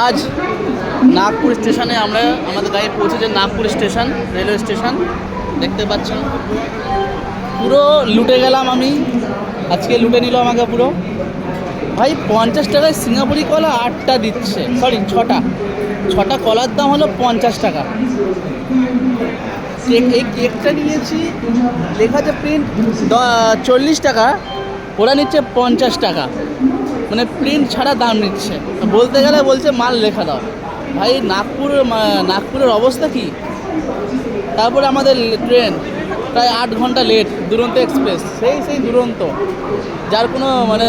আজ নাগপুর স্টেশনে আমাদের গাড়ি পৌঁছেছে। নাগপুর স্টেশন, রেলওয়ে স্টেশন দেখতে পাচ্ছেন। পুরো লুটে গেলাম আমি, আজকে লুটে নিল আমাকে পুরো। ভাই 50 টাকায় সিঙ্গাপুরি কলা 8টা দিচ্ছে, সরি 6টা কলার দাম হলো 50 টাকা। এই কেকটা নিয়েছি, লেখা আছে প্রিন্ট 40 টাকা, ওরা নিচ্ছে 50 টাকা, মানে প্রিন্ট ছাড়া দাম নিচ্ছে। বলতে গেলে বলছে মাল লেখা দাও। ভাই নাগপুরের অবস্থা কি। তারপরে আমাদের ট্রেন প্রায় 8 ঘন্টা লেট, দুরন্ত এক্সপ্রেস, সেই দুরন্ত, যার কোনো মানে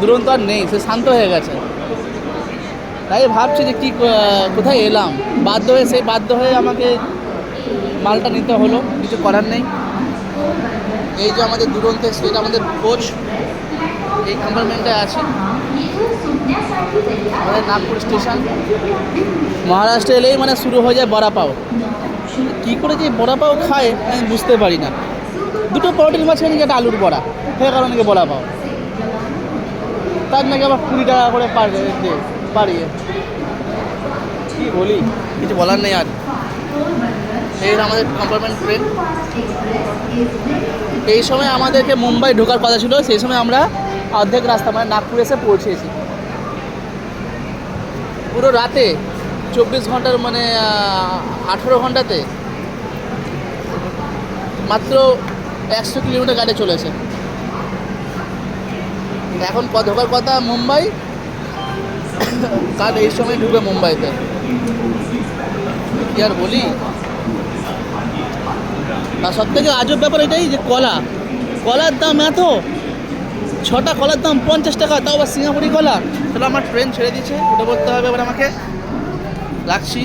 দুরন্ত আর নেই, সে শান্ত হয়ে গেছে। তাই ভাবছি যে কোথায় এলাম। বাধ্য হয়ে আমাকে মালটা নিতে হলো, কিছু করার নেই। এই যে আমাদের দুরন্ত এক্সপ্রেস, আমাদের কোচ এই কম্পার্টমেন্টে আছে। আমাদের নাগপুর স্টেশন। মহারাষ্ট্রে এলেই মানে শুরু হয়ে যায় বড়া পাও। কী করে যে বড়া পাও খায় আমি বুঝতে পারি না। দুটো পরোটির মাঝখানে নাকি একটা আলুর বড়া, সেই কারণে নাকি বড়া পাও, তার নাকি আবার 20 টাকা করে পারিয়ে। কী বলি, কিছু বলার নেই আর। এই আমাদের কম্পার্টমেন্ট ট্রেন। এই সময় আমাদেরকে মুম্বাই ঢোকার কথা ছিল, সেই সময় আমরা অর্ধেক রাস্তা মানে নাগপুর এসে পৌঁছেছি। পুরো রাতে 24 ঘন্টার মানে 18 ঘন্টাতে মাত্র 100 কিলোমিটার গাড়ি চলেছে। এখন ঢোকার কথা মুম্বাই, কাল এই সময় ঢুকে মুম্বাইতে। কি আর বলি। আর সব থেকে আজব ব্যাপার এটাই যে কলার দাম এত, 6টা কলার দাম 50 টাকা, তাও আবার সিঙ্গাপুরি কলা। তাহলে আমার ট্রেন ছেড়ে দিচ্ছে, উঠে পড়তে হবে এবার আমাকে। রাখছি।